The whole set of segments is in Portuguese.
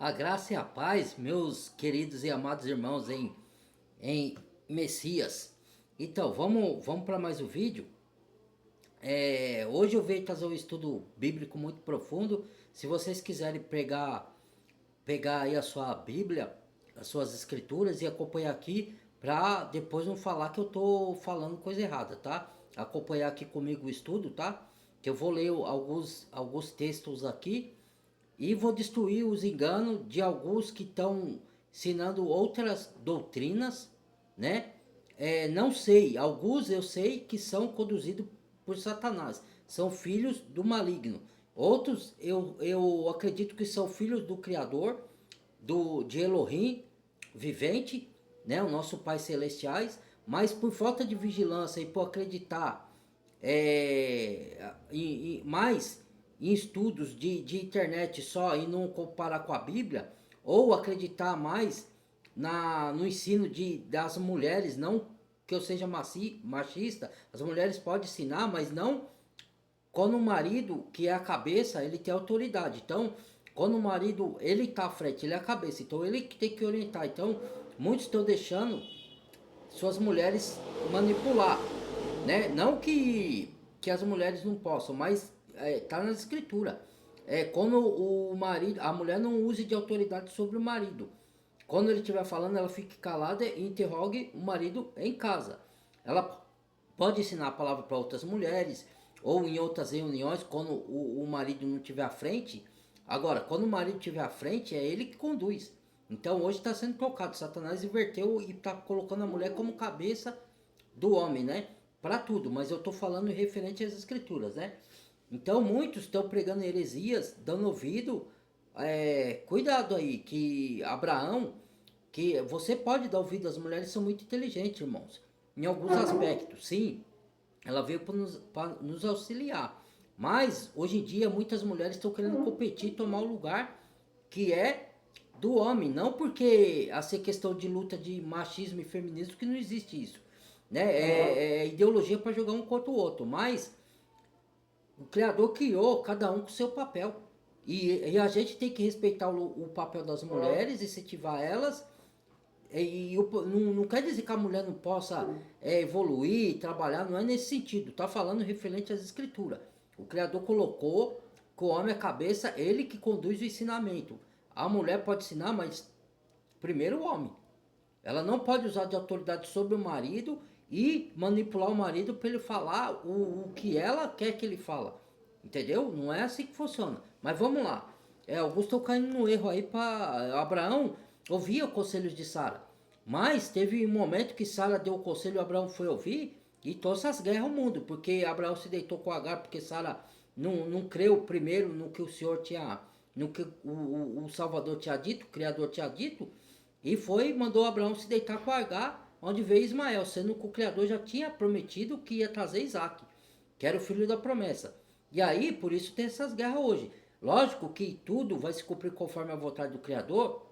A graça e a paz, meus queridos e amados irmãos em Messias. Então, vamos para mais um vídeo. Hoje eu venho trazer um estudo bíblico muito profundo. Se vocês quiserem pegar aí a sua Bíblia, as suas escrituras e acompanhar aqui, para depois não falar que eu tô falando coisa errada, tá? Acompanhar aqui comigo o estudo, tá? Que eu vou ler alguns textos aqui e vou destruir os enganos de alguns que estão ensinando outras doutrinas, né? Não sei, alguns eu sei que são conduzidos por Satanás, são filhos do maligno. Outros eu acredito que são filhos do Criador, de Elohim, vivente, né? O nosso Pai Celestiais, mas por falta de vigilância e por acreditar mais em estudos de internet só e não comparar com a Bíblia, ou acreditar mais no ensino das mulheres, não que eu seja machista, as mulheres podem ensinar, mas não quando o marido, que é a cabeça, ele tem autoridade. Então, quando o marido, ele está à frente, ele é a cabeça, então ele que tem que orientar. Então, muitos estão deixando suas mulheres manipular, né? Não que as mulheres não possam, mas tá na escritura. Quando o marido, a mulher não use de autoridade sobre o marido. Quando ele estiver falando, ela fique calada e interrogue o marido em casa. Ela pode ensinar a palavra para outras mulheres ou em outras reuniões quando o marido não estiver à frente. Agora, quando o marido estiver à frente, é ele que conduz. Então hoje está sendo trocado. Satanás inverteu e está colocando a mulher como cabeça do homem, né? Para tudo, mas eu estou falando referente às escrituras, né? Então muitos estão pregando heresias, dando ouvido. Cuidado aí, que Abraão, que você pode dar ouvido, as mulheres são muito inteligentes, irmãos. Em alguns aspectos, sim, ela veio para nos auxiliar. Mas hoje em dia muitas mulheres estão querendo competir e tomar o lugar que é do homem, não porque a ser questão de luta de machismo e feminismo que não existe isso, né? É ideologia para jogar um contra o outro, mas o Criador criou cada um com seu papel. E a gente tem que respeitar o papel das mulheres, incentivar elas. Não quer dizer que a mulher não possa evoluir, trabalhar, não é nesse sentido. Está falando referente às escrituras. O Criador colocou que o homem é a cabeça, ele que conduz o ensinamento. A mulher pode ensinar, mas primeiro o homem. Ela não pode usar de autoridade sobre o marido e manipular o marido para ele falar o que ela quer que ele fala. Entendeu? Não é assim que funciona. Mas vamos lá. Alguns estão caindo no erro aí para Abraão ouvia os conselhos de Sara. Mas teve um momento que Sara deu o conselho e Abraão foi ouvir e trouxe as guerras ao mundo. Porque Abraão se deitou com Agar porque Sara não creu primeiro no que o Senhor tinha, no que o Salvador tinha dito, o Criador tinha dito. E mandou Abraão se deitar com Agar, onde veio Ismael, sendo que o Criador já tinha prometido que ia trazer Isaac, que era o filho da promessa. E aí, por isso tem essas guerras hoje. Lógico que tudo vai se cumprir conforme a vontade do Criador,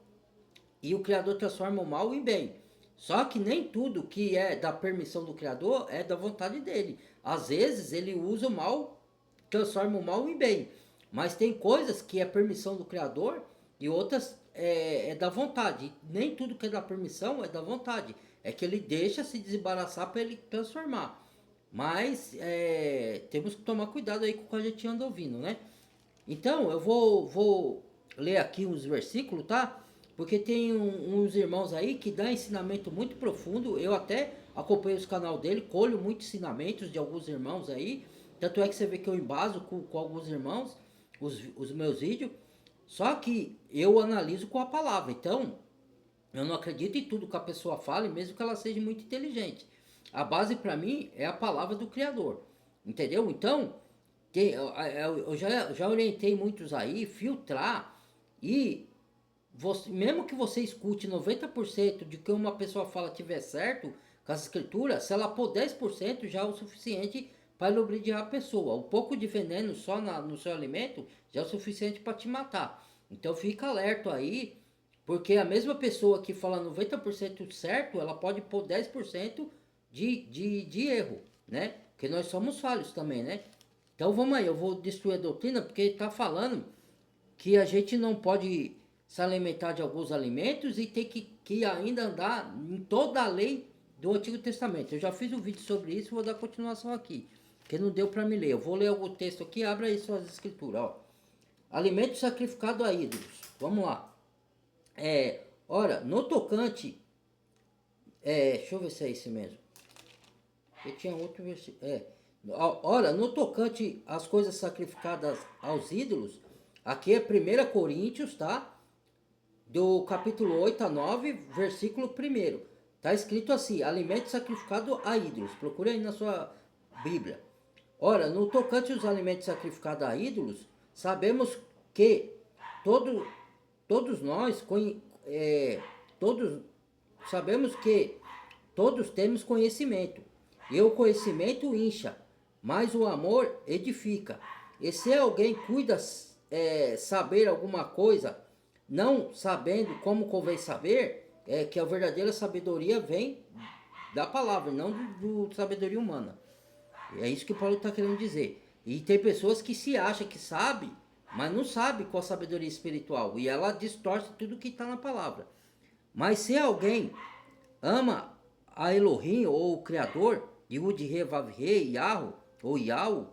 e o Criador transforma o mal em bem. Só que nem tudo que é da permissão do Criador é da vontade dele. Às vezes ele usa o mal, transforma o mal em bem. Mas tem coisas que é permissão do Criador e outras é da vontade. Nem tudo que é da permissão é da vontade. É que ele deixa se desembaraçar para ele transformar. Mas temos que tomar cuidado aí com o que a gente anda ouvindo, né? Então eu vou ler aqui uns versículos, tá? Porque tem uns irmãos aí que dão ensinamento muito profundo. Eu até acompanho os canal dele, colho muitos ensinamentos de alguns irmãos aí. Tanto é que você vê que eu embaso com alguns irmãos os meus vídeos. Só que eu analiso com a palavra. Então, eu não acredito em tudo que a pessoa fala, mesmo que ela seja muito inteligente. A base para mim é a palavra do Criador. Entendeu? Então, eu já orientei muitos aí, filtrar e mesmo que você escute 90% de que uma pessoa fala tiver certo com as escrituras, se ela pôr 10% já é o suficiente para lubrificar a pessoa. Um pouco de veneno só no seu alimento já é o suficiente para te matar. Então fica alerta aí, porque a mesma pessoa que fala 90% certo, ela pode pôr 10% de erro, né? Porque nós somos falhos também, né? Então vamos aí, eu vou destruir a doutrina porque ele está falando que a gente não pode se alimentar de alguns alimentos e tem que ainda andar em toda a lei do Antigo Testamento. Eu já fiz um vídeo sobre isso, vou dar continuação aqui, que não deu para me ler. Eu vou ler algum texto aqui, abra aí suas escrituras, ó. Alimento sacrificado a ídolos. Vamos lá. Ora, no tocante... deixa eu ver se é esse mesmo. Eu tinha outro versículo. Ora, no tocante às coisas sacrificadas aos ídolos, aqui é 1 Coríntios, tá? Do capítulo 8 a 9, versículo 1. Tá escrito assim: alimento sacrificado a ídolos. Procure aí na sua Bíblia. Ora, no tocante aos alimentos sacrificados a ídolos, sabemos que todos nós, todos sabemos que todos temos conhecimento. E o conhecimento incha, mas o amor edifica. E se alguém cuida saber alguma coisa, não sabendo como convém saber, que a verdadeira sabedoria vem da palavra, não do sabedoria humana. É isso que Paulo está querendo dizer. E tem pessoas que se acham que sabe, mas não sabe qual a sabedoria espiritual. E ela distorce tudo que está na palavra. Mas se alguém ama a Elohim ou o Criador, Yud-He, Vav-He, Yahweh, ou Yahweh,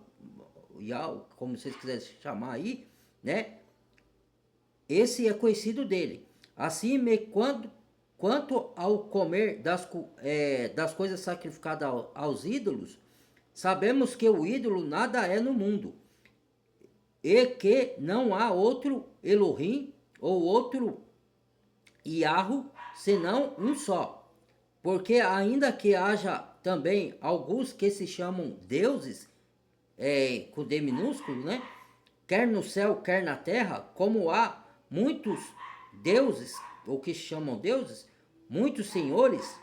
como vocês quiserem chamar aí, né? Esse é conhecido dele. Assim, quanto ao comer das coisas sacrificadas aos ídolos, sabemos que o ídolo nada é no mundo, e que não há outro Elohim ou outro Yahweh, senão um só. Porque ainda que haja também alguns que se chamam deuses, com D minúsculo, né? Quer no céu, quer na terra, como há muitos deuses, ou que se chamam deuses, muitos senhores,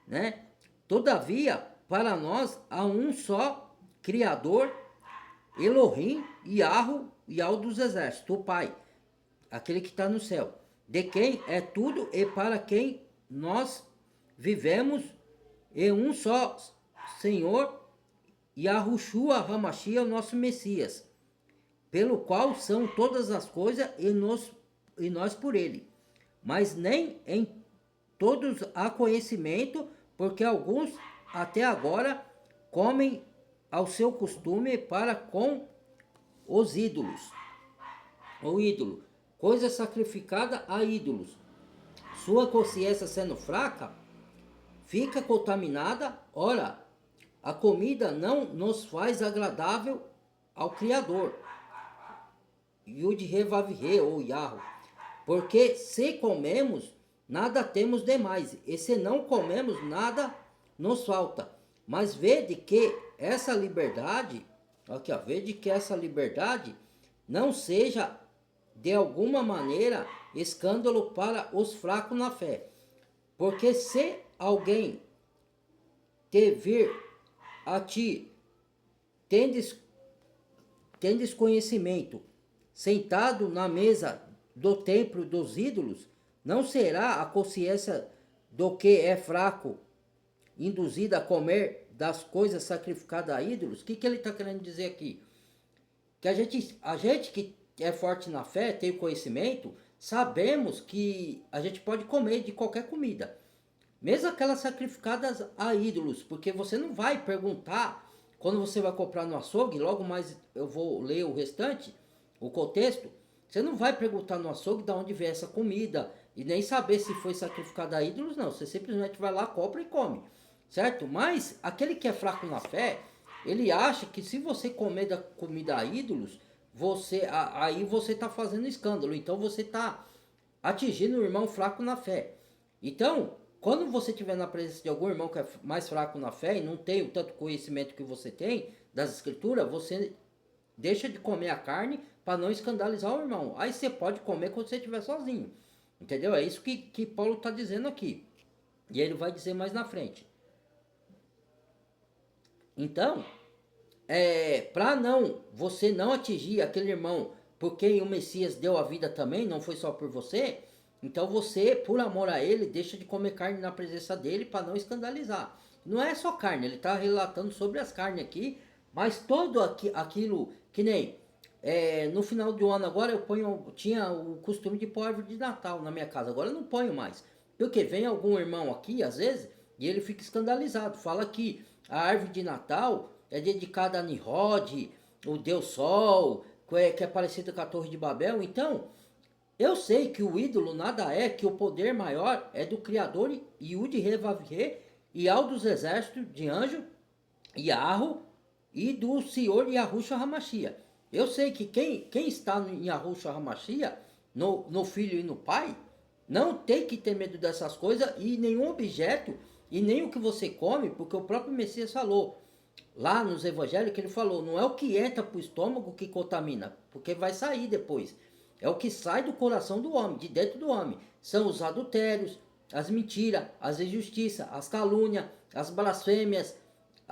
né? Todavia, para nós há um só Criador, Elohim, Yahweh dos exércitos, o Pai, aquele que está no céu, de quem é tudo e para quem nós vivemos, e um só Senhor, Yahushua HaMashiach, o nosso Messias, pelo qual são todas as coisas e nós por ele. Mas nem em todos há conhecimento, porque alguns até agora comem ao seu costume para com os ídolos. O ídolo, coisa sacrificada a ídolos. Sua consciência sendo fraca, fica contaminada. Ora, a comida não nos faz agradável ao Criador, Yud-He, Vav-He, ou Yahweh, porque se comemos, nada temos demais, e se não comemos, nada nos falta. Mas vede que essa liberdade, aqui ó, vede que essa liberdade não seja de alguma maneira escândalo para os fracos na fé. Porque se alguém te vir a ti, tendes conhecimento, sentado na mesa do templo dos ídolos, não será a consciência do que é fraco induzida a comer das coisas sacrificadas a ídolos? O que ele está querendo dizer aqui? Que a gente que é forte na fé, tem o conhecimento, sabemos que a gente pode comer de qualquer comida, mesmo aquelas sacrificadas a ídolos, porque você não vai perguntar quando você vai comprar no açougue, logo mais eu vou ler o restante, o contexto, você não vai perguntar no açougue de onde veio essa comida e nem saber se foi sacrificada a ídolos, não. Você simplesmente vai lá, compra e come, certo? Mas aquele que é fraco na fé, ele acha que se você comer da comida a ídolos, aí você está fazendo escândalo, então você está atingindo o irmão fraco na fé. Então, quando você estiver na presença de algum irmão que é mais fraco na fé e não tem o tanto conhecimento que você tem das escrituras, você deixa de comer a carne para não escandalizar o irmão. Aí você pode comer quando você estiver sozinho. Entendeu? É isso que Paulo está dizendo aqui. E ele vai dizer mais na frente. Então, para você não atingir aquele irmão por quem o Messias deu a vida também, não foi só por você, então você, por amor a ele, deixa de comer carne na presença dele para não escandalizar. Não é só carne, ele está relatando sobre as carnes aqui, mas todo aquilo que nem no final do ano agora tinha o costume de pôr árvore de Natal na minha casa, agora eu não ponho mais. Porque vem algum irmão aqui, às vezes, e ele fica escandalizado, fala que a árvore de Natal é dedicada a Nimrod, o Deus Sol, que é parecido com a Torre de Babel. Então, eu sei que o ídolo nada é, que o poder maior é do Criador Yud Revavier e ao dos exércitos de anjo, Yahoo, e do Senhor Yahushua Hamashia. Eu sei que quem está em Yahushua Hamashia, no Filho e no Pai, não tem que ter medo dessas coisas e nenhum objeto, e nem o que você come, porque o próprio Messias falou, lá nos evangelhos, que ele falou, não é o que entra para o estômago que contamina, porque vai sair depois. É o que sai do coração do homem, de dentro do homem. São os adultérios, as mentiras, as injustiças, as calúnias, as blasfêmias,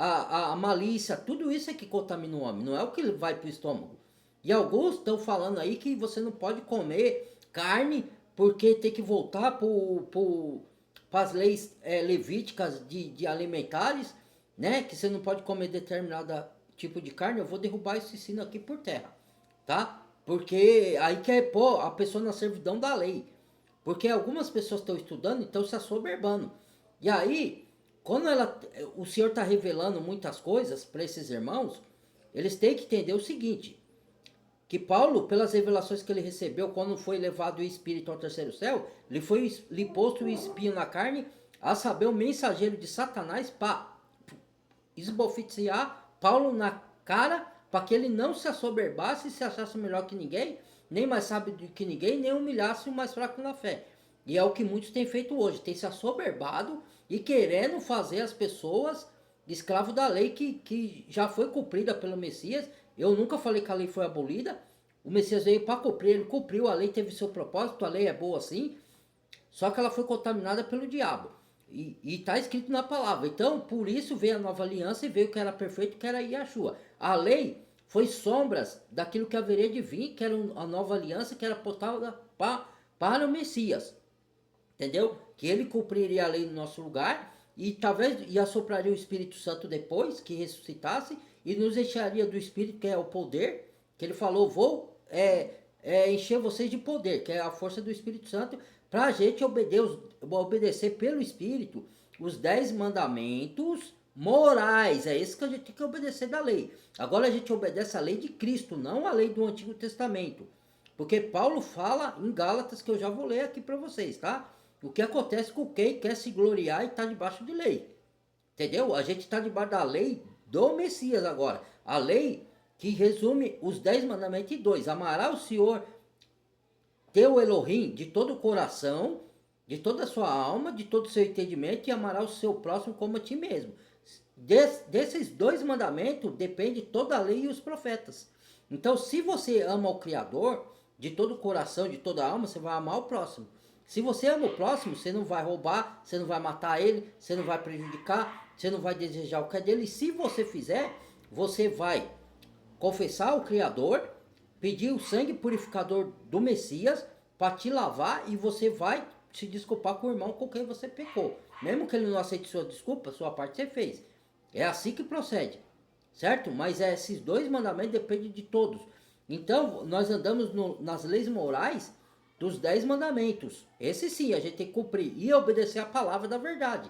a malícia, tudo isso é que contamina o homem, não é o que vai para o estômago. E alguns estão falando aí que você não pode comer carne porque tem que voltar para as leis levíticas de alimentares, né? Que você não pode comer determinado tipo de carne. Eu vou derrubar esse ensino aqui por terra, tá? Porque aí quer pôr a pessoa na servidão da lei. Porque algumas pessoas estão estudando e estão se assoberbando. E aí, quando o Senhor está revelando muitas coisas para esses irmãos, eles têm que entender o seguinte, que Paulo, pelas revelações que ele recebeu, quando foi levado o Espírito ao terceiro céu, lhe posto o espinho na carne, a saber, o mensageiro de Satanás, para esbofetear Paulo na cara, para que ele não se assoberbasse e se achasse melhor que ninguém, nem mais sábio do que ninguém, nem humilhasse o mais fraco na fé. E é o que muitos têm feito hoje, têm se assoberbado e querendo fazer as pessoas escravo da lei que já foi cumprida pelo Messias. Eu nunca falei que a lei foi abolida. O Messias veio para cumprir, ele cumpriu, a lei teve seu propósito, a lei é boa sim, só que ela foi contaminada pelo diabo. E está escrito na palavra. Então, por isso veio a nova aliança e veio o que era perfeito, que era Yahshua. A lei foi sombras daquilo que haveria de vir, que era a nova aliança, que era apontada para o Messias. Entendeu? Que ele cumpriria a lei no nosso lugar e talvez assopraria o Espírito Santo depois que ressuscitasse e nos encheria do Espírito, que é o poder, que ele falou, vou encher vocês de poder, que é a força do Espírito Santo, para a gente obedecer pelo Espírito os 10 mandamentos morais. É isso que a gente tem que obedecer da lei. Agora a gente obedece a lei de Cristo, não a lei do Antigo Testamento. Porque Paulo fala em Gálatas, que eu já vou ler aqui para vocês, tá? O que acontece com quem quer se gloriar e está debaixo de lei. Entendeu? A gente está debaixo da lei do Messias agora. A lei que resume os 10 mandamentos em 2. Amará o Senhor, teu Elohim, de todo o coração, de toda a sua alma, de todo o seu entendimento, e amará o seu próximo como a ti mesmo. Desses 2 mandamentos depende toda a lei e os profetas. Então, se você ama o Criador, de todo o coração, de toda a alma, você vai amar o próximo. Se você ama o próximo, você não vai roubar, você não vai matar ele, você não vai prejudicar, você não vai desejar o que é dele. E se você fizer, você vai confessar o Criador, pedir o sangue purificador do Messias para te lavar e você vai se desculpar com o irmão com quem você pecou. Mesmo que ele não aceite sua desculpa, sua parte você fez. É assim que procede, certo? Mas esses 2 mandamentos dependem de todos. Então, nós andamos nas leis morais dos 10 mandamentos. Esse sim, a gente tem que cumprir e obedecer a palavra da verdade,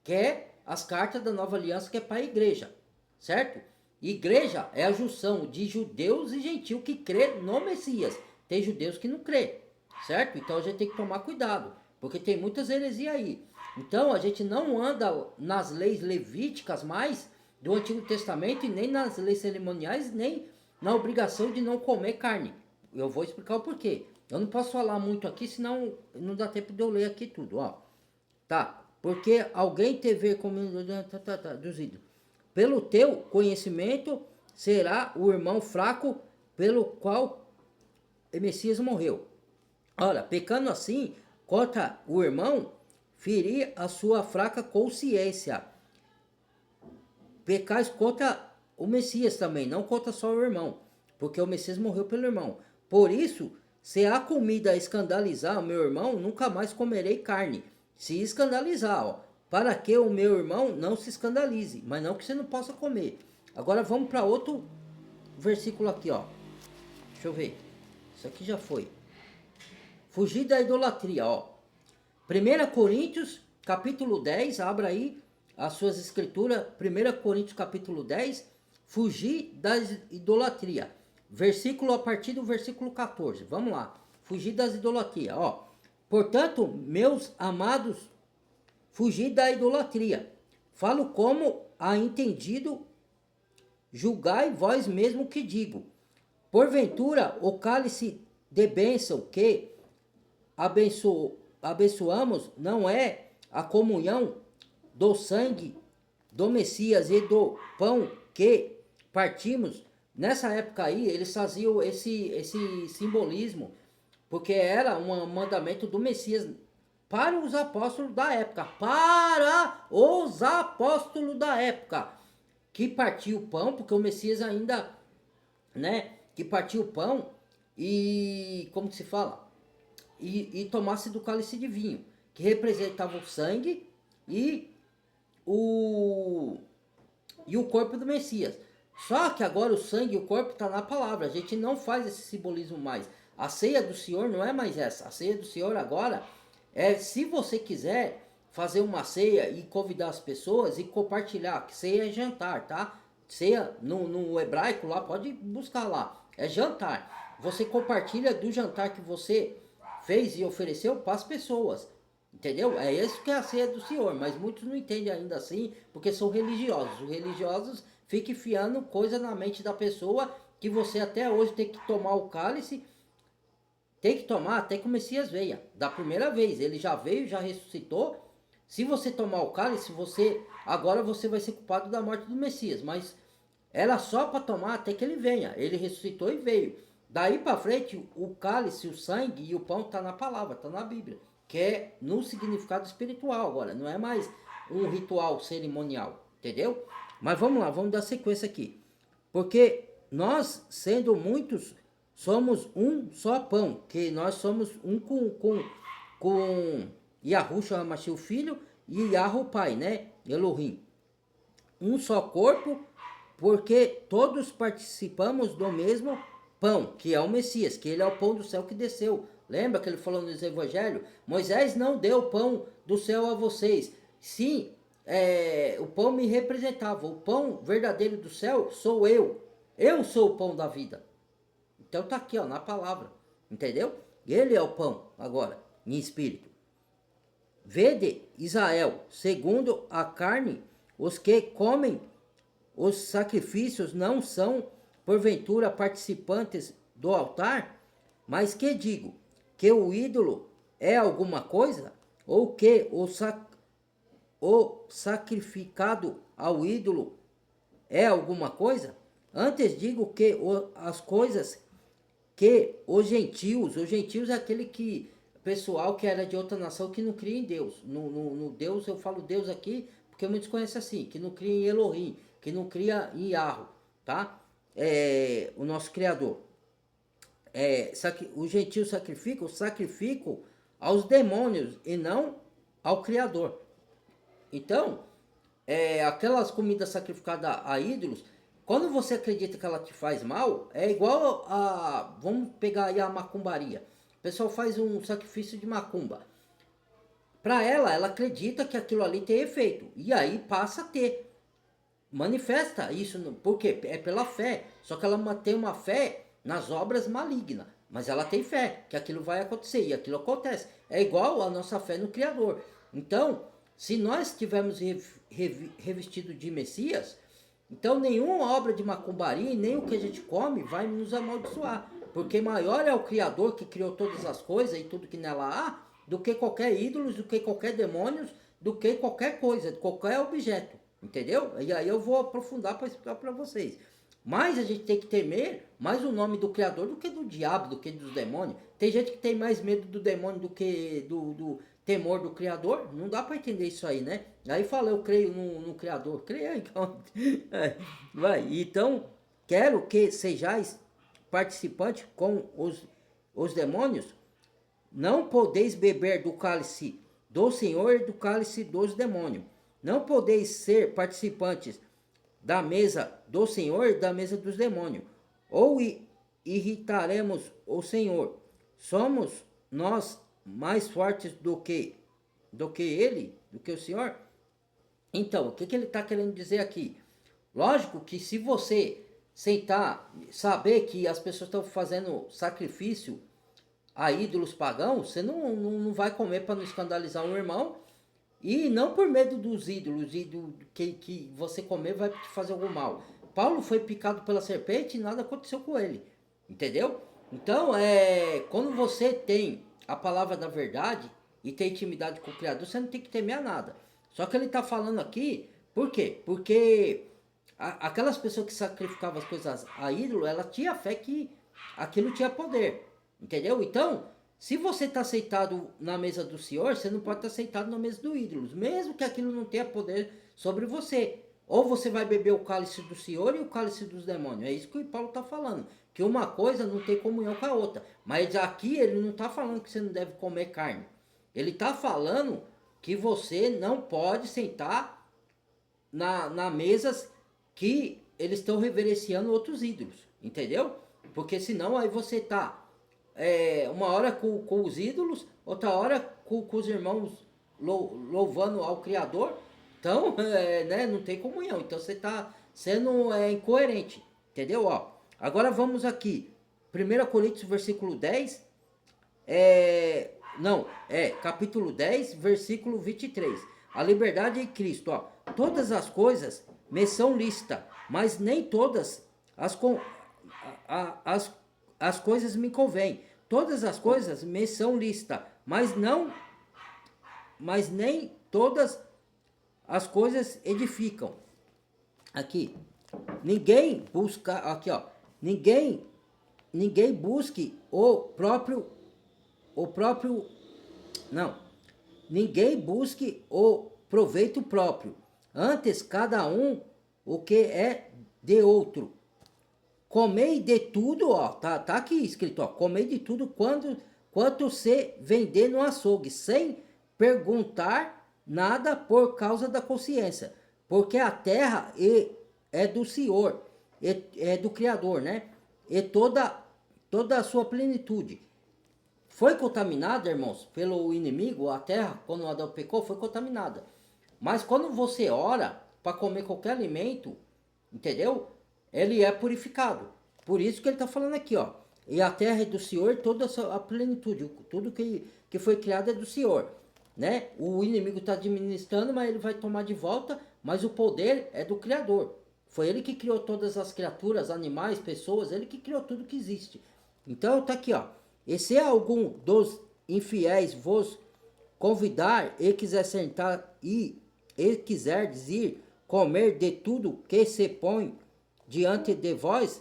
que é as cartas da nova aliança, que é para a igreja, certo? Igreja é a junção de judeus e gentios que crê no Messias. Tem judeus que não crê, certo? Então a gente tem que tomar cuidado, porque tem muitas heresias aí. Então a gente não anda nas leis levíticas mais do Antigo Testamento e nem nas leis cerimoniais, nem na obrigação de não comer carne. Eu vou explicar o porquê. Eu não posso falar muito aqui, senão não dá tempo de eu ler aqui tudo, ó. Tá? Porque alguém teve como traduzido. Pelo teu conhecimento será o irmão fraco pelo qual o Messias morreu. Ora, pecando assim contra o irmão, ferir a sua fraca consciência. Pecais contra o Messias também, não contra só o irmão, porque o Messias morreu pelo irmão. Por isso, se há comida a escandalizar o meu irmão, nunca mais comerei carne. Se escandalizar, ó, para que o meu irmão não se escandalize, mas não que você não possa comer. Agora vamos para outro versículo aqui, ó. Deixa eu ver. Isso aqui já foi. Fugir da idolatria, ó. 1 Coríntios, capítulo 10, abra aí as suas escrituras. 1 Coríntios, capítulo 10, fugir da idolatria. Versículo a partir do versículo 14. Vamos lá. Fugir das idolatrias, ó. Portanto, meus amados, fugir da idolatria. Falo como há entendido, julgai vós mesmo o que digo. Porventura, o cálice de bênção que abençoamos não é a comunhão do sangue do Messias e do pão que partimos. Nessa época aí, eles faziam esse simbolismo, porque era um mandamento do Messias para os apóstolos da época. Para os apóstolos da época. Que partiu o pão, porque o Messias ainda, né? Que partiu o pão e, como que se fala? E tomasse do cálice de vinho, que representava o sangue e o corpo do Messias. Só que agora o sangue e o corpo está na palavra. A gente não faz esse simbolismo mais. A ceia do Senhor não é mais essa. A ceia do Senhor agora é, se você quiser fazer uma ceia e convidar as pessoas e compartilhar, que ceia é jantar, tá? Ceia no hebraico lá, pode buscar lá. É jantar. Você compartilha do jantar que você fez e ofereceu para as pessoas. Entendeu? É isso que é a ceia do Senhor, mas muitos não entendem ainda assim, porque são religiosos. Os religiosos ficam enfiando coisa na mente da pessoa, que você até hoje tem que tomar o cálice, tem que tomar até que o Messias venha. Da primeira vez, ele já veio, já ressuscitou. Se você tomar o cálice, agora você vai ser culpado da morte do Messias, mas era só para tomar até que ele venha. Ele ressuscitou e veio. Daí para frente, o cálice, o sangue e o pão tá na palavra, tá na Bíblia, que é no significado espiritual agora, não é mais um ritual cerimonial, entendeu? Mas vamos lá, vamos dar sequência aqui. Porque nós, sendo muitos, somos um só pão, que nós somos um com Yahushua HaMashiach, o Filho, e Yahweh o Pai, né? Elohim. Um só corpo, porque todos participamos do mesmo pão, que é o Messias, que ele é o pão do céu que desceu. Lembra que ele falou nos evangelhos? Moisés não deu pão do céu a vocês. Sim, o pão me representava. O pão verdadeiro do céu sou eu. Eu sou o pão da vida. Então tá aqui, ó, na palavra. Entendeu? Ele é o pão, agora, em espírito. Vede, Israel, segundo a carne, os que comem os sacrifícios não são, porventura, participantes do altar? Mas que digo? Que o ídolo é alguma coisa? Ou que o sacrificado ao ídolo é alguma coisa? Antes digo que as coisas que os gentios é aquele pessoal que era de outra nação que não cria em Deus. No Deus, eu falo Deus aqui, porque muitos conhecem assim, que não cria em Elohim, que não cria em Yahweh, tá? O nosso Criador. Os gentios sacrificam aos demônios e não ao Criador. Então, aquelas comidas sacrificadas a ídolos, quando você acredita que ela te faz mal, é igual a... Vamos pegar aí a macumbaria. O pessoal faz um sacrifício de macumba. Para ela acredita que aquilo ali tem efeito. E aí passa a ter. Manifesta isso. Por quê? É pela fé. Só que ela tem uma fé nas obras malignas. Mas ela tem fé que aquilo vai acontecer. E aquilo acontece. É igual a nossa fé no Criador. Então, se nós estivermos revestidos de Messias, então nenhuma obra de macumbaria e nem o que a gente come vai nos amaldiçoar. Porque maior é o Criador que criou todas as coisas e tudo que nela há, do que qualquer ídolo, do que qualquer demônio, do que qualquer coisa, qualquer objeto. Entendeu? E aí eu vou aprofundar para explicar para vocês. Mas a gente tem que temer mais o nome do Criador do que do diabo, do que dos demônios. Tem gente que tem mais medo do demônio do que do temor do Criador. Não dá para entender isso aí, né? Aí fala, eu creio no Criador. Creio, então. Vai. Então, quero que sejais participantes com os demônios. Não podeis beber do cálice do Senhor e do cálice dos demônios. Não podeis ser participantes da mesa do Senhor e da mesa dos demônios. irritaremos o Senhor? Somos nós mais fortes do que ele, do que o Senhor? Então, o que, que ele está querendo dizer aqui? Lógico que se você sentar, saber que as pessoas estão fazendo sacrifício a ídolos pagãos, você não vai comer para não escandalizar um irmão, e não por medo dos ídolos e do que você comer vai te fazer algum mal. Paulo foi picado pela serpente e nada aconteceu com ele, entendeu? Então, quando você tem a palavra da verdade e tem intimidade com o Criador, você não tem que temer a nada. Só que ele está falando aqui, por quê? Porque aquelas pessoas que sacrificavam as coisas a ídolo, ela tinha fé que aquilo tinha poder, entendeu? Então, se você está aceitado na mesa do Senhor, você não pode estar aceitado na mesa do ídolo, mesmo que aquilo não tenha poder sobre você. Ou você vai beber o cálice do Senhor e o cálice dos demônios. É isso que o Paulo está falando, que uma coisa não tem comunhão com a outra. Mas aqui ele não está falando que você não deve comer carne. Ele está falando que você não pode sentar na mesas que eles estão reverenciando outros ídolos, entendeu? Porque senão aí você tá uma hora com os ídolos, outra hora com os irmãos louvando ao Criador. Então, né, não tem comunhão. Então você tá sendo incoerente, entendeu? Ó, agora vamos aqui, 1 Coríntios versículo 10, capítulo 10, versículo 23. A liberdade em Cristo, ó. Todas as coisas me são lícitas, mas nem todas as coisas me convêm. Todas as coisas me são lícitas, mas nem todas as coisas edificam. Aqui, ninguém busca, aqui ó, ninguém busque ninguém busque o proveito próprio, antes cada um o que é de outro. Comei de tudo, ó, tá aqui escrito, ó, comei de tudo quanto se vender no açougue, sem perguntar nada por causa da consciência, porque a terra é do Senhor, é do Criador, né? E toda a sua plenitude. Foi contaminada, irmãos, pelo inimigo, a terra, quando Adão pecou, foi contaminada. Mas quando você ora para comer qualquer alimento, entendeu? Ele é purificado. Por isso que ele está falando aqui, ó. E a terra é do Senhor, toda a plenitude, tudo que foi criado é do Senhor, né? O inimigo está administrando, mas ele vai tomar de volta, mas o poder é do Criador. Foi ele que criou todas as criaturas, animais, pessoas, ele que criou tudo que existe. Então está aqui, ó. E se algum dos infiéis vos convidar e quiser sentar e quiser dizer comer de tudo que se põe diante de vós,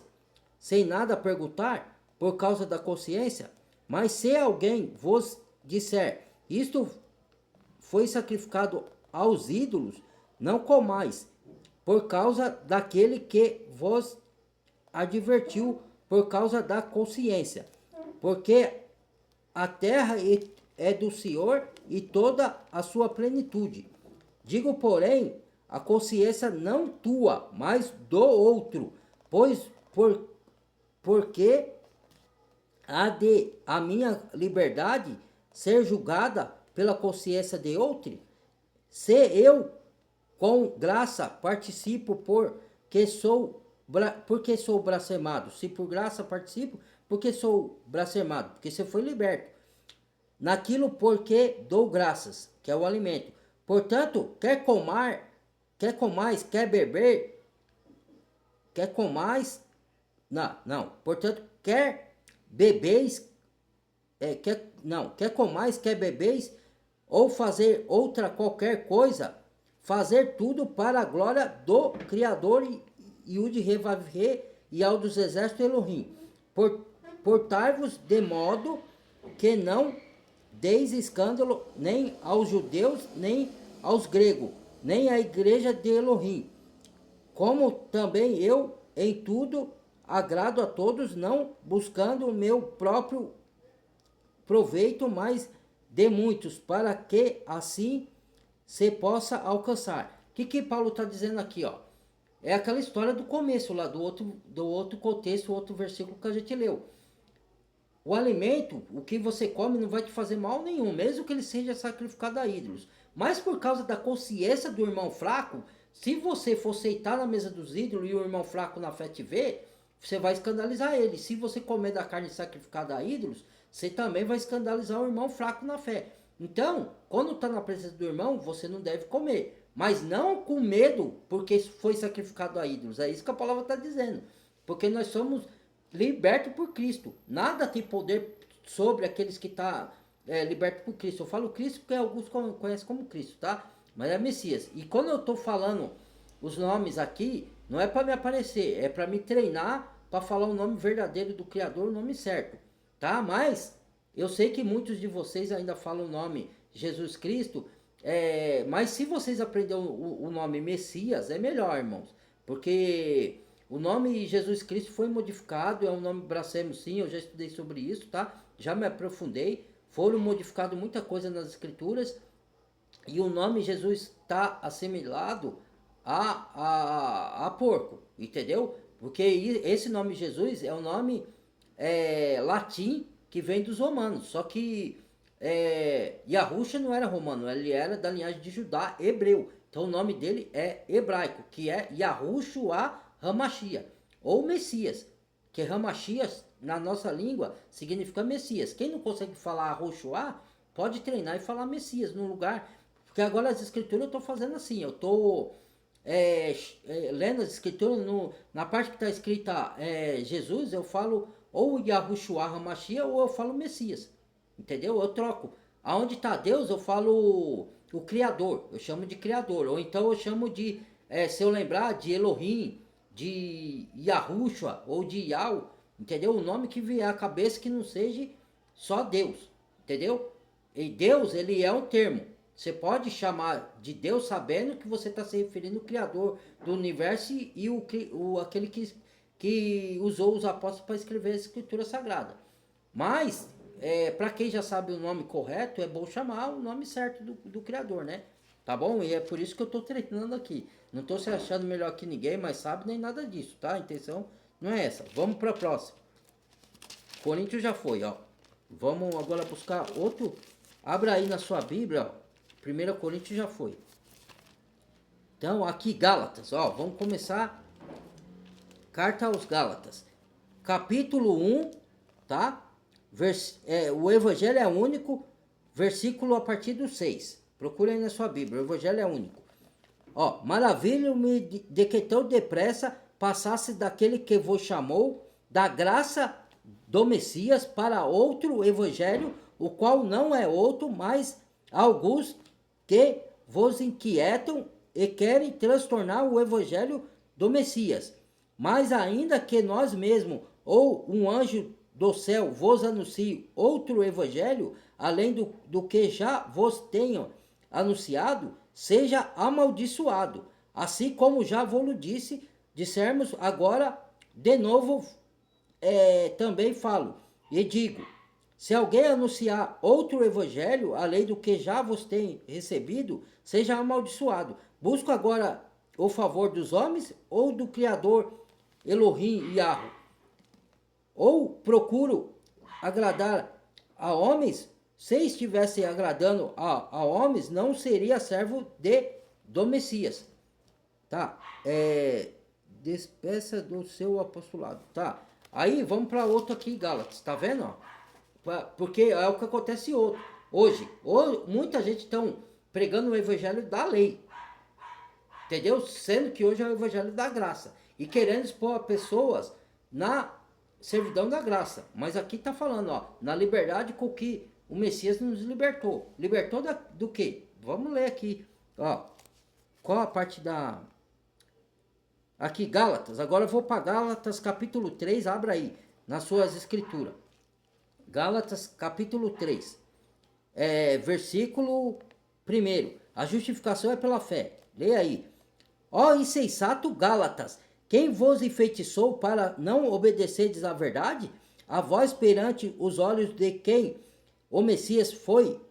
sem nada perguntar, por causa da consciência, mas se alguém vos disser, isto foi sacrificado aos ídolos, não comais, por causa daquele que vos advertiu, por causa da consciência, porque a terra é do Senhor e toda a sua plenitude. Digo, porém, a consciência não tua, mas do outro, pois porque há de a minha liberdade ser julgada pela consciência de outro? Se eu com graça participo porque sou blasfemado. Se por graça participo, porque sou blasfemado, porque você foi liberto. Naquilo porque dou graças, que é o alimento. Portanto, quer comais, quer beber, quer comais, portanto, quer bebeis, quer comais, quer bebeis, ou fazer outra qualquer coisa, fazer tudo para a glória do Criador e o de reviver e ao dos exércitos Elohim. Portai-vos de modo que não deis escândalo nem aos judeus, nem aos gregos, nem à igreja de Elohim. Como também eu em tudo agrado a todos, não buscando o meu próprio proveito, mas de muitos, para que assim se possa alcançar. O que Paulo está dizendo aqui, ó? é aquela história do começo lá, do outro contexto, o outro versículo que a gente leu. O alimento, o que você come, não vai te fazer mal nenhum, mesmo que ele seja sacrificado a ídolos. Mas por causa da consciência do irmão fraco, se você for sentar na mesa dos ídolos e o irmão fraco na fé te ver, você vai escandalizar ele. Se você comer da carne sacrificada a ídolos, você também vai escandalizar o irmão fraco na fé. Então, quando está na presença do irmão, você não deve comer. Mas não com medo, porque foi sacrificado a ídolos. É isso que a palavra está dizendo. Porque nós somos libertos por Cristo. Nada tem poder sobre aqueles que estão libertos por Cristo. Eu falo Cristo porque alguns conhecem como Cristo, tá? Mas é Messias. E quando eu estou falando os nomes aqui, não é para me aparecer, é para me treinar para falar o nome verdadeiro do Criador, o nome certo, tá? Mas eu sei que muitos de vocês ainda falam o nome Jesus Cristo, mas se vocês aprenderem o nome Messias, é melhor, irmãos, porque o nome Jesus Cristo foi modificado, é um nome blasfemo sim, eu já estudei sobre isso, tá? Já me aprofundei, foram modificadas muita coisa nas escrituras, e o nome Jesus está assimilado a porco, entendeu? Porque esse nome Jesus é um nome latim que vem dos romanos, só que Yahusha não era romano, ele era da linhagem de Judá, hebreu. Então o nome dele é hebraico, que é Yahushua Hamashia, ou Messias, que Hamashia na nossa língua significa Messias. Quem não consegue falar Yahushua, pode treinar e falar Messias no lugar, porque agora as escrituras eu estou fazendo assim, eu estou lendo as escrituras, na parte que está escrita Jesus, eu falo ou Yahushua Hamashia ou eu falo Messias, entendeu? Eu troco. Aonde está Deus, eu falo o Criador, eu chamo de Criador, ou então eu chamo de, se eu lembrar, de Elohim, de Yahushua ou de Yahweh, entendeu? O nome que vier à cabeça que não seja só Deus, entendeu? E Deus, ele é um termo. Você pode chamar de Deus sabendo que você está se referindo ao Criador do universo e aquele que usou os apóstolos para escrever a Escritura Sagrada. Mas, para quem já sabe o nome correto, é bom chamar o nome certo do Criador, né? Tá bom? E é por isso que eu estou treinando aqui. Não estou se achando melhor que ninguém, mas sabe nem nada disso, tá? A intenção não é essa. Vamos para a próxima. Coríntios já foi, ó. Vamos agora buscar outro. Abra aí na sua Bíblia, ó. 1 Coríntios já foi. Então, aqui Gálatas, ó. Vamos começar. Carta aos Gálatas. Capítulo 1, tá? O Evangelho é único, versículo a partir do 6. Procure aí na sua Bíblia, o Evangelho é único. Ó, maravilho-me de que tão depressa passasse daquele que vos chamou, da graça do Messias para outro evangelho, o qual não é outro, mas alguns que vos inquietam e querem transtornar o evangelho do Messias. Mas ainda que nós mesmos ou um anjo do céu vos anuncie outro evangelho, além do que já vos tenho anunciado, seja amaldiçoado. Assim como já vos disse, dissermos agora de novo, também falo e digo: se alguém anunciar outro evangelho, além do que já vos tem recebido, seja amaldiçoado. Busco agora o favor dos homens ou do Criador Elohim Yahweh? Ou procuro agradar a homens? Se estivesse agradando a homens, não seria servo do Messias. Tá? Despeça do seu apostolado. Tá? Aí vamos para outro aqui, Gálatas. Tá vendo? Porque é o que acontece hoje. Muita gente estão pregando o evangelho da lei. Entendeu? Sendo que hoje é o evangelho da graça. E querendo expor pessoas na servidão da graça. Mas aqui está falando, ó, na liberdade com que o Messias nos libertou. Libertou do quê? Vamos ler aqui. Ó, qual a parte da... Aqui, Gálatas. Agora eu vou para Gálatas capítulo 3. Abra aí, nas suas escrituras. Gálatas capítulo 3. Versículo 1. A justificação é pela fé. Leia aí. Ó insensato Gálatas, quem vos enfeitiçou para não obedecerdes à verdade? A vós perante os olhos de quem o Messias foi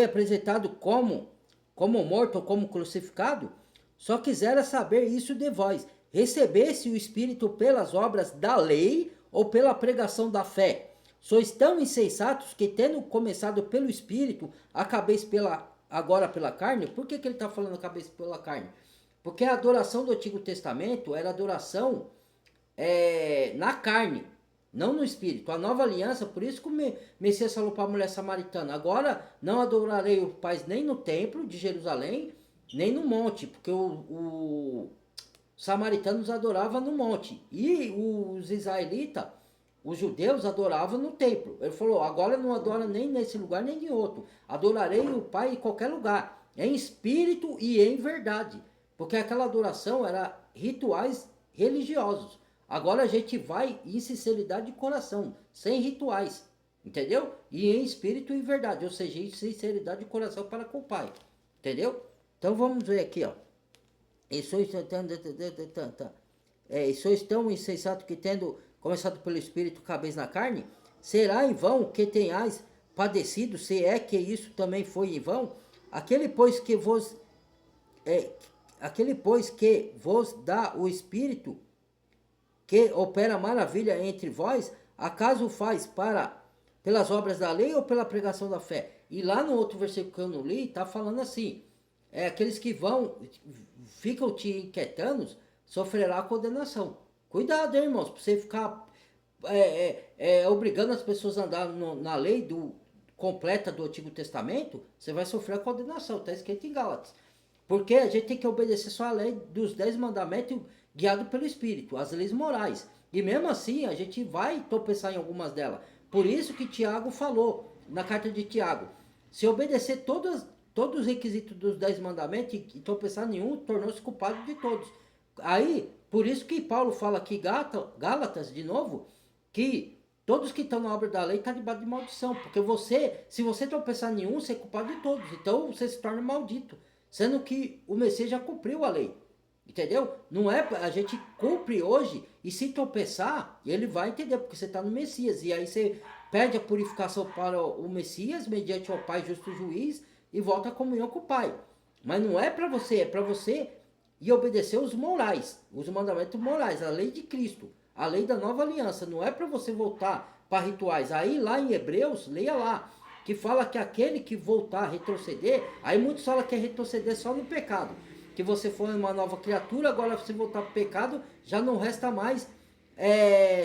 apresentado como morto ou como crucificado? só quisera saber isso de vós. Recebesse o Espírito pelas obras da lei ou pela pregação da fé? Sois tão insensatos que, tendo começado pelo Espírito, acabeis agora pela carne? Por que ele está falando acabeis pela carne? Porque a adoração do Antigo Testamento era adoração na carne, não no espírito. A nova aliança, por isso que o Messias falou para a mulher samaritana: agora não adorarei o Pai nem no templo de Jerusalém, nem no monte, porque os samaritanos adoravam no monte e os israelitas, os judeus, adoravam no templo. Ele falou: agora não adora nem nesse lugar nem em outro, adorarei o Pai em qualquer lugar, em espírito e em verdade, porque aquela adoração era rituais religiosos. Agora a gente vai em sinceridade de coração, sem rituais, entendeu? E em espírito e verdade, ou seja, em sinceridade de coração para com o Pai, entendeu? Então vamos ver aqui, ó. E sois tão insensato que, tendo começado pelo Espírito, cabeis na carne? Será em vão que tenhais padecido, se é que isso também foi em vão? Aquele, pois, que vos dá o Espírito, que opera maravilha entre vós, acaso faz pelas obras da lei ou pela pregação da fé? E lá no outro versículo que eu não li, está falando assim: aqueles que ficam te inquietando, sofrerá condenação. Cuidado, hein, irmãos, para você ficar obrigando as pessoas a andar na lei completa do Antigo Testamento, você vai sofrer a condenação. Está escrito em Gálatas. Porque a gente tem que obedecer só a lei dos 10 mandamentos guiado pelo Espírito, as leis morais. E mesmo assim, a gente vai tropeçar em algumas delas. Por isso que Tiago falou, na carta de Tiago: se obedecer todos os requisitos dos 10 mandamentos e tropeçar nenhum, tornou-se culpado de todos. Aí, por isso que Paulo fala aqui, Gálatas, de novo, que todos que estão na obra da lei estão debaixo de maldição. Porque se você tropeçar nenhum, você é culpado de todos. Então você se torna maldito. Sendo que o Messias já cumpriu a lei. Entendeu? Não é, a gente cumpre hoje, e se tropeçar, ele vai entender, porque você está no Messias. E aí você perde a purificação para o Messias, mediante o Pai justo juiz, e volta à comunhão com o Pai. Mas não é para você, é para você ir obedecer os morais, os mandamentos morais, a lei de Cristo, a lei da nova aliança. Não é para você voltar para rituais. Aí lá em Hebreus, leia lá, que fala que aquele que voltar a retroceder, aí muitos falam que é retroceder só no pecado, que você foi uma nova criatura, agora se voltar para o pecado, já não resta mais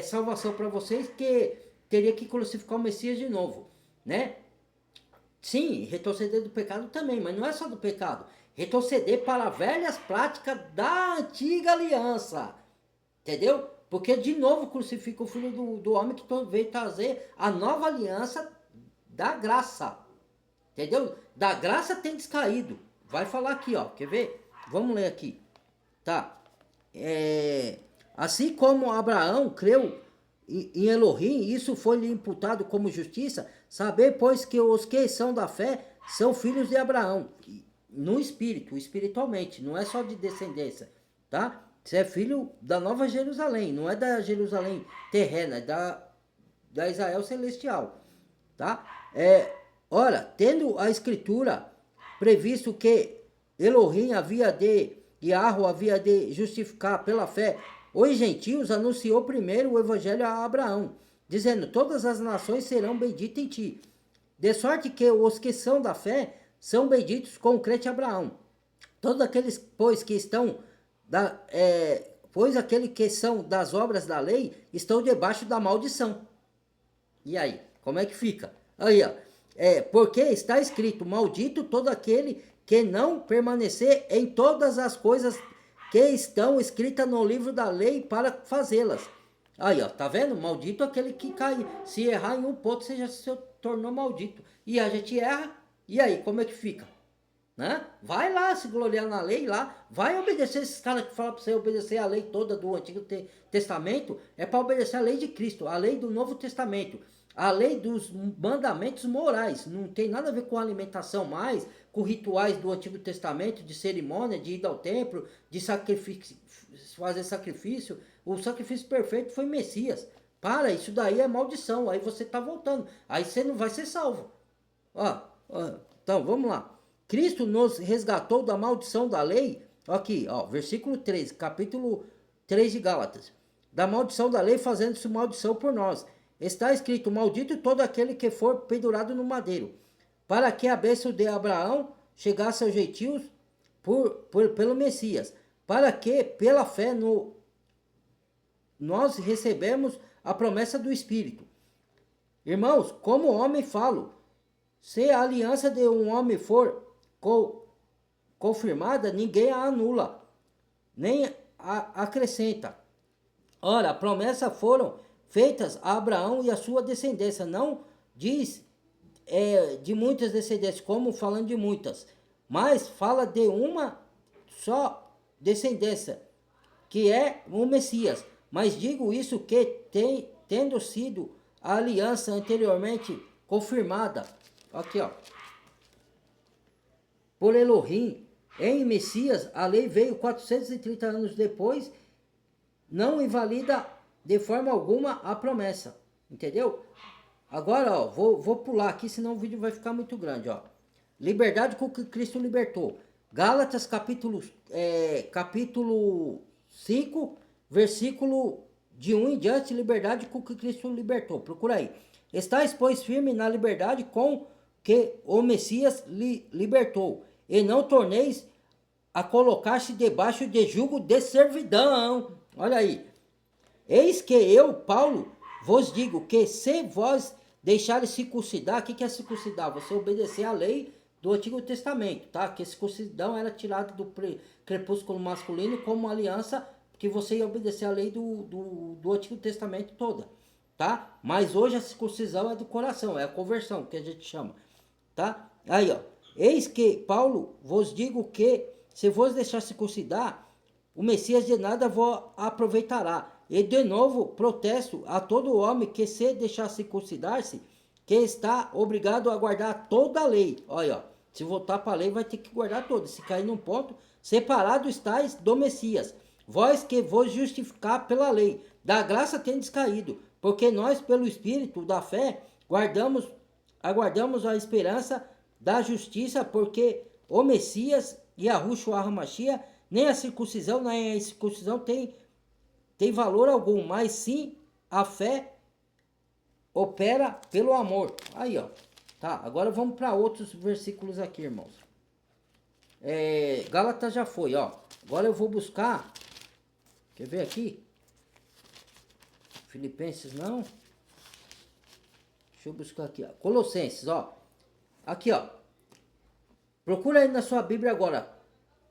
salvação para vocês, que teria que crucificar o Messias de novo, né? Sim, retroceder do pecado também, mas não é só do pecado. Retroceder para velhas práticas da antiga aliança, entendeu? Porque de novo crucifica o Filho do Homem, que veio trazer a nova aliança da graça, entendeu? Da graça tem descaído. Vai falar aqui, ó, quer ver? Vamos ler aqui, tá? Assim como Abraão creu em Elohim, isso foi-lhe imputado como justiça. Saber, pois, que os que são da fé são filhos de Abraão, no espírito, espiritualmente, não é só de descendência, tá? Você é filho da Nova Jerusalém, não é da Jerusalém terrena, é da Israel celestial, tá? Ora, tendo a Escritura previsto que Elohim Yahweh havia de justificar pela fé os gentios, anunciou primeiro o evangelho a Abraão, dizendo: todas as nações serão benditas em ti. De sorte que os que são da fé são benditos com o crente Abraão. Todos aqueles, pois aqueles que são das obras da lei estão debaixo da maldição. E aí, como é que fica? Aí, ó. Porque está escrito: maldito todo aquele que não permanecer em todas as coisas que estão escritas no livro da lei para fazê-las. Aí, ó, tá vendo? Maldito aquele que cai. Se errar em um ponto, você já se tornou maldito. E a gente erra, e aí, como é que fica? Né? Vai lá se gloriar na lei lá, vai obedecer esses caras que falam para você obedecer a lei toda do Antigo Testamento. É para obedecer a lei de Cristo, a lei do Novo Testamento, a lei dos mandamentos morais. Não tem nada a ver com alimentação mais, com rituais do Antigo Testamento, de cerimônia, de ir ao templo, de fazer sacrifício. O sacrifício perfeito foi Messias. Para, isso daí é maldição, aí você está voltando, aí você não vai ser salvo. Então vamos lá. Cristo nos resgatou da maldição da lei, Aqui, ó, versículo 13, capítulo 3 de Gálatas. Da maldição da lei, fazendo-se maldição por nós. Está escrito: maldito todo aquele que for pendurado no madeiro, para que a bênção de Abraão chegasse aos gentios pelo Messias, para que, pela fé, nós recebemos a promessa do Espírito. Irmãos, como homem falo, se a aliança de um homem for confirmada, ninguém a anula, nem a acrescenta. Ora, promessas foram feitas a Abraão e a sua descendência. Não diz de muitas descendências, como falando de muitas, mas fala de uma só descendência, que é o Messias. Mas digo isso que tendo sido a aliança anteriormente confirmada, aqui ó, por Elohim, em Messias, a lei veio 430 anos depois, não invalida de forma alguma a promessa, entendeu? Agora, ó, vou pular aqui, senão o vídeo vai ficar muito grande, ó. Liberdade com que Cristo libertou. Gálatas capítulo 5, versículo de 1 em diante, liberdade com que Cristo libertou. Procura aí. Estais, pois, firme na liberdade com que o Messias libertou, e não torneis a colocar-se debaixo de jugo de servidão. Olha aí. Eis que eu, Paulo, vos digo que se vós deixares circuncidar, o que é circuncidar? Você obedecer à lei do Antigo Testamento, tá? Que circuncisão era tirada do crepúsculo masculino como aliança, que você ia obedecer à lei do Antigo Testamento toda, tá? Mas hoje a circuncisão é do coração, é a conversão que a gente chama, tá? Aí, ó. Eis que, Paulo, vos digo que se vos deixar circuncidar, o Messias de nada vos aproveitará. E de novo protesto a todo homem que se deixar circuncidar-se, que está obrigado a guardar toda a lei. Olha, ó, se voltar para a lei vai ter que guardar toda. Se cair num ponto, separado estáis do Messias. Vós que vos justificar pela lei, da graça tendes caído, porque nós pelo Espírito da fé aguardamos a esperança da justiça, porque o Messias e a Yahushua HaMashiach, nem a circuncisão nem a incircuncisão tem valor algum, mas sim a fé opera pelo amor. Aí, ó. Tá, agora vamos para outros versículos aqui, irmãos. Gálatas já foi, ó. Agora eu vou buscar. Quer ver aqui? Filipenses não. Deixa eu buscar aqui, ó. Colossenses, ó. Aqui, ó. Procura aí na sua Bíblia agora.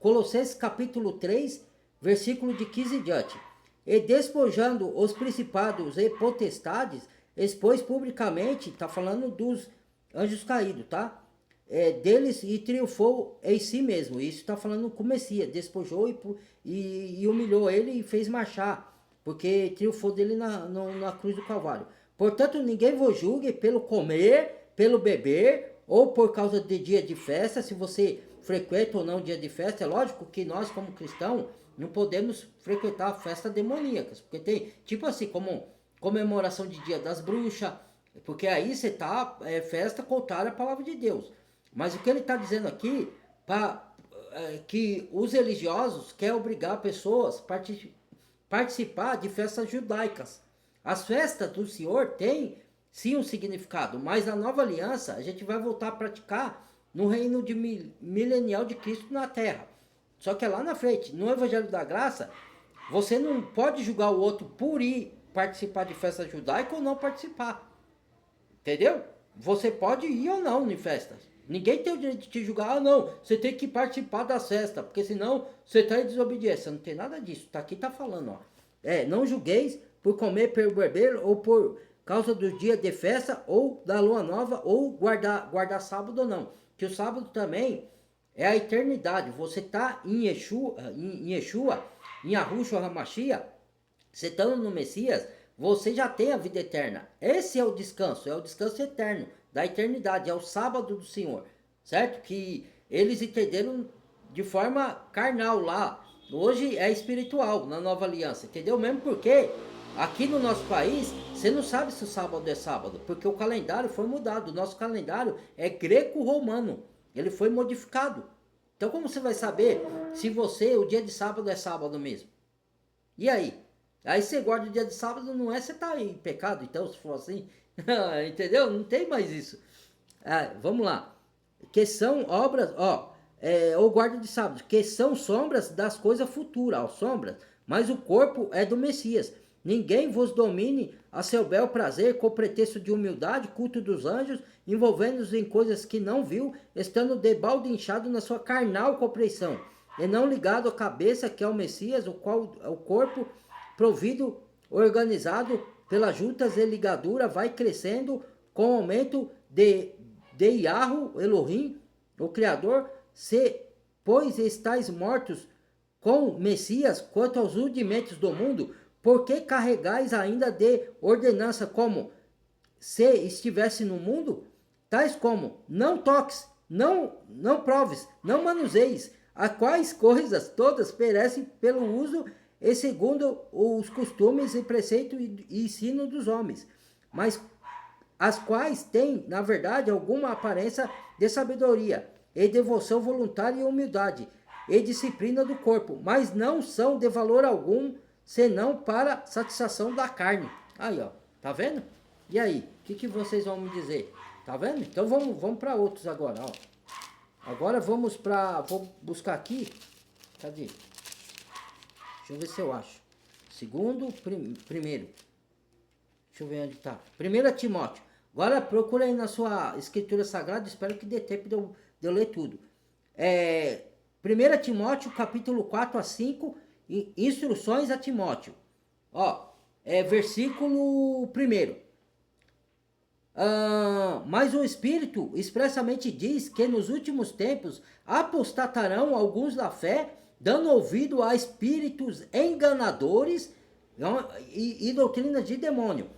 Colossenses capítulo 3, versículo de 15 em diante. E despojando os principados e potestades, expôs publicamente, tá falando dos anjos caídos, tá? Deles e triunfou em si mesmo. Isso tá falando com o Messias, despojou e humilhou ele e fez marchar, porque triunfou dele na cruz do Calvário. Portanto, ninguém vos julgue pelo comer, pelo beber, ou por causa de dia de festa, se você frequenta ou não dia de festa. É lógico que nós, como cristãos, não podemos frequentar festas demoníacas, porque tem, tipo assim, como comemoração de dia das bruxas, porque aí você tá, festa contrária à palavra de Deus. Mas o que ele está dizendo aqui, que os religiosos querem obrigar pessoas a participar de festas judaicas. As festas do Senhor têm sim um significado, mas na nova aliança a gente vai voltar a praticar no reino milenial de Cristo na terra. Só que é lá na frente, no Evangelho da Graça, você não pode julgar o outro por ir participar de festa judaica ou não participar. Entendeu? Você pode ir ou não em festas. Ninguém tem o direito de te julgar. Ah, não, você tem que participar das festas, porque senão você está em desobediência. Não tem nada disso. Tá aqui, tá falando, ó. Não julgueis por comer, por beber, ou por causa do dia de festa, ou da lua nova, ou guardar sábado ou não. Que o sábado também é a eternidade. Você está em Yeshua, em Yahushua HaMashiach, você estando no Messias, você já tem a vida eterna. Esse é o descanso eterno, da eternidade, é o sábado do Senhor, certo? Que eles entenderam de forma carnal lá. Hoje é espiritual, na nova aliança, entendeu? Mesmo porque aqui no nosso país, você não sabe se o sábado é sábado, porque o calendário foi mudado. O nosso calendário é greco-romano, ele foi modificado, Então como você vai saber se o dia de sábado é sábado mesmo? E aí? Aí você guarda o dia de sábado, não é? Você tá em pecado, então, se for assim. Entendeu? Não tem mais isso. Vamos lá. Que são obras, ou guarda de sábado, que são sombras das coisas futuras, sombras, mas o corpo é do Messias. Ninguém vos domine a seu bel prazer, com pretexto de humildade, culto dos anjos, envolvendo-os em coisas que não viu, estando de balde inchado na sua carnal compreensão, e não ligado à cabeça, que é o Messias, o qual é o corpo provido, organizado pelas juntas e ligadura, vai crescendo com o aumento de Yahweh Elohim, o Criador, se, pois estáis mortos com Messias, quanto aos rudimentos do mundo, por que carregais ainda de ordenança como se estivesse no mundo? Tais como, não toques, não proves, não manuseis, a quais coisas todas perecem pelo uso e segundo os costumes e preceitos e ensino dos homens, mas as quais têm, na verdade, alguma aparência de sabedoria, e devoção voluntária e humildade, e disciplina do corpo, mas não são de valor algum, senão para satisfação da carne. Aí, ó, tá vendo? E aí, o que vocês vão me dizer? Tá vendo? Então vamos para outros agora, ó. Agora vou buscar aqui, cadê? Deixa eu ver se eu acho. Primeiro. Deixa eu ver onde tá. 1 Timóteo. Agora procura aí na sua escritura sagrada, espero que dê tempo de eu ler tudo. 1 Timóteo, capítulo 4 a 5, instruções a Timóteo. Versículo 1. Mas o Espírito expressamente diz que nos últimos tempos apostatarão alguns da fé, dando ouvido a espíritos enganadores e doutrinas de demônio,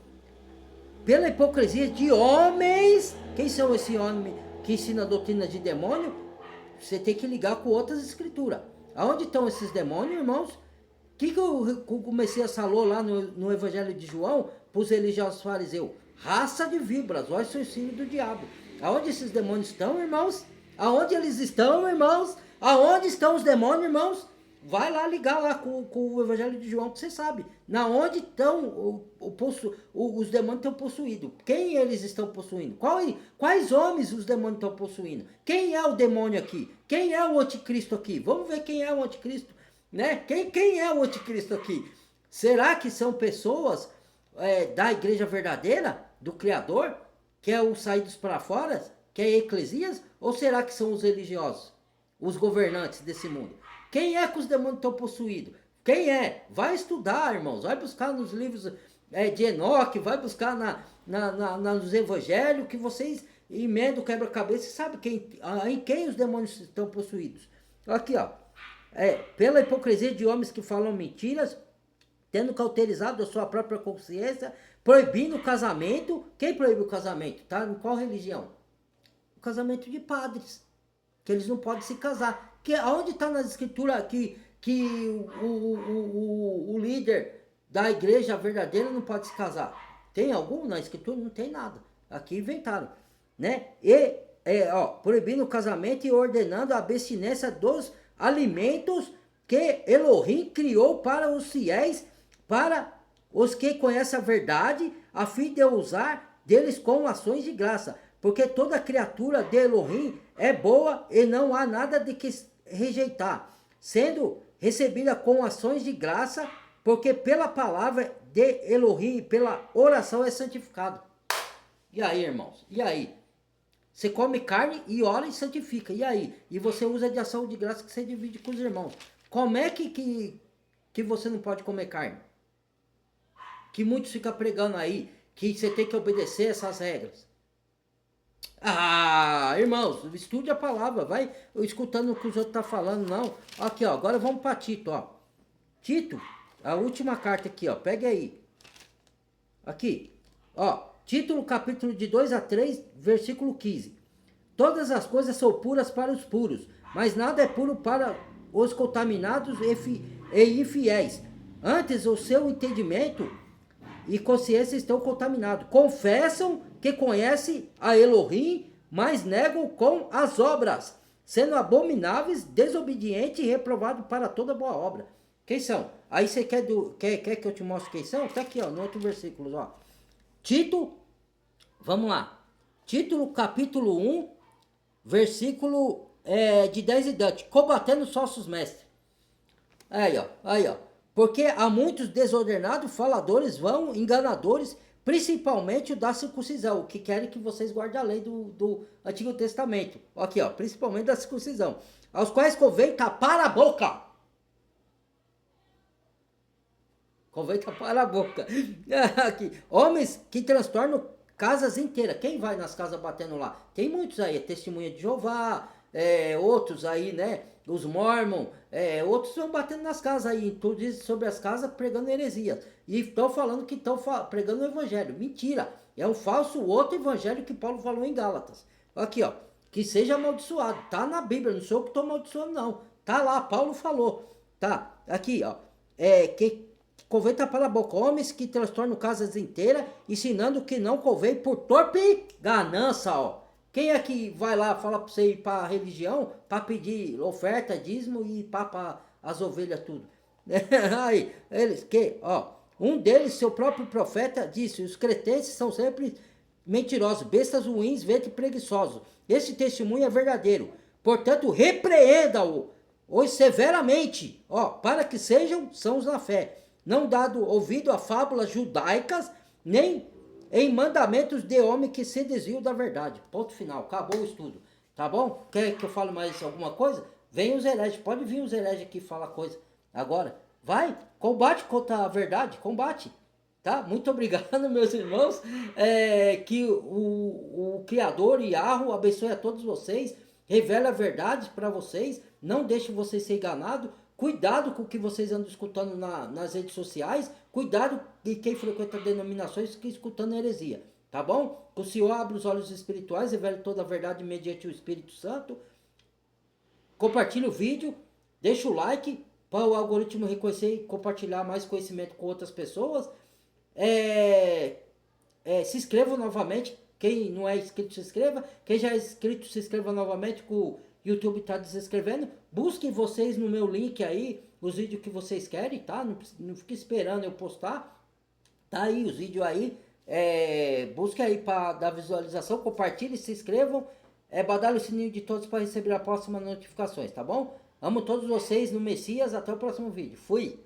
pela hipocrisia de homens. Quem são esses homens que ensinam a doutrina de demônio? Você tem que ligar com outras escrituras. Aonde estão esses demônios, irmãos? O que o Messias falou lá no Evangelho de João para os religiosos fariseus? Raça de víboras, olha o ensino do diabo. Aonde esses demônios estão, irmãos? Aonde eles estão, irmãos? Aonde estão os demônios, irmãos? Vai lá ligar lá com o Evangelho de João, que você sabe. Na onde estão os demônios estão possuídos? Quem eles estão possuindo? Quais homens os demônios estão possuindo? Quem é o demônio aqui? Quem é o anticristo aqui? Vamos ver quem é o anticristo, né? Quem é o anticristo aqui? Será que são pessoas da igreja verdadeira, do Criador, que é o saídos para fora, que é Eclesias? Ou será que são os religiosos, os governantes desse mundo? Quem é que os demônios estão possuídos? Quem é? Vai estudar, irmãos. Vai buscar nos livros de Enoque, vai buscar nos evangelhos, que vocês emendam o quebra-cabeça e sabem em quem os demônios estão possuídos. Aqui, ó. Pela hipocrisia de homens que falam mentiras, tendo cauterizado a sua própria consciência, proibindo o casamento. Quem proíbe o casamento? Tá? Em qual religião? O casamento de padres. Que eles não podem se casar. Aonde está nas escrituras que o líder da igreja verdadeira não pode se casar? Tem algum na escritura? Não tem nada. Aqui inventaram, né? Proibindo o casamento e ordenando a abstinência dos alimentos que Elohim criou para os fiéis, para os que conhecem a verdade, a fim de usar deles com ações de graça. Porque toda criatura de Elohim é boa e não há nada de que rejeitar, sendo recebida com ações de graça, porque pela palavra de Elohim, pela oração é santificado. E aí, irmãos? E aí? Você come carne e ora e santifica. E aí? E você usa de ação de graça que você divide com os irmãos. Como é que você não pode comer carne? Que muitos ficam pregando aí que você tem que obedecer essas regras. Irmãos, estude a palavra, vai escutando o que os outros estão falando, não. Aqui, ó, agora vamos para Tito, ó. Tito, a última carta aqui, ó, pega aí. Aqui, ó, Tito, capítulo de 2 a 3, versículo 15. Todas as coisas são puras para os puros, mas nada é puro para os contaminados e infiéis. Antes, o seu entendimento e consciência estão contaminados. Confessam que conhecem a Elohim, mas negam com as obras. sendo abomináveis, desobedientes e reprovados para toda boa obra. Quem são? Aí você quer que eu te mostre quem são? Tá aqui, ó, no outro versículo, ó. Tito, vamos lá. Título, capítulo 1, versículo de 10 e 10. Combatendo os falsos mestres. Aí, ó. Porque há muitos desordenados, faladores, vão, enganadores, principalmente o da circuncisão, que querem que vocês guardem a lei do Antigo Testamento. Aqui, ó, principalmente da circuncisão. Aos quais convém tapar a boca. Convém tapar a boca. Aqui. Homens que transtornam casas inteiras. Quem vai nas casas batendo lá? Tem muitos aí, Testemunha de Jeová, outros aí, né? Os Mormon, outros estão batendo nas casas aí, tudo diz sobre as casas pregando heresias. E estão falando que estão pregando o evangelho. Mentira! É um falso outro evangelho que Paulo falou em Gálatas. Aqui, ó. Que seja amaldiçoado. Tá na Bíblia, não sou eu que estou amaldiçoando, não. Tá lá, Paulo falou. Tá, aqui, ó. Que convém tapar a boca, homens que transtornam casas inteiras, ensinando que não convém por torpe ganância, ó. Quem é que vai lá falar para você ir para a religião para pedir oferta, dízimo e para as ovelhas tudo? Aí, eles que, ó, um deles, seu próprio profeta, disse: os cretenses são sempre mentirosos, bestas ruins, ventre preguiçosos. Esse testemunho é verdadeiro. Portanto, repreenda-o os severamente, ó, para que sejam sãos na fé, não dado ouvido a fábulas judaicas, nem em mandamentos de homem que se desviam da verdade. Ponto final, acabou o estudo. Tá bom? Quer que eu fale mais alguma coisa? Vem os hereges, pode vir os hereges aqui falar coisa. Agora, vai, combate contra a verdade, combate. Tá? Muito obrigado, meus irmãos. Que o Criador Yahweh abençoe a todos vocês, revele a verdade para vocês, não deixe vocês ser enganados. Cuidado com o que vocês andam escutando nas redes sociais. Cuidado de quem frequenta denominações que escutando heresia. Tá bom? Que o Senhor abra os olhos espirituais, revele toda a verdade mediante o Espírito Santo. Compartilhe o vídeo. Deixa o like para o algoritmo reconhecer e compartilhar mais conhecimento com outras pessoas. Se inscreva novamente. Quem não é inscrito, se inscreva. Quem já é inscrito, se inscreva novamente, que o YouTube está desescrevendo. Busquem vocês no meu link aí os vídeos que vocês querem, tá? Não fique esperando eu postar. Tá aí os vídeos aí. Busque aí para dar visualização. Compartilhem, se inscrevam. Badalhe o sininho de todos para receber as próximas notificações, tá bom? Amo todos vocês no Messias. Até o próximo vídeo. Fui!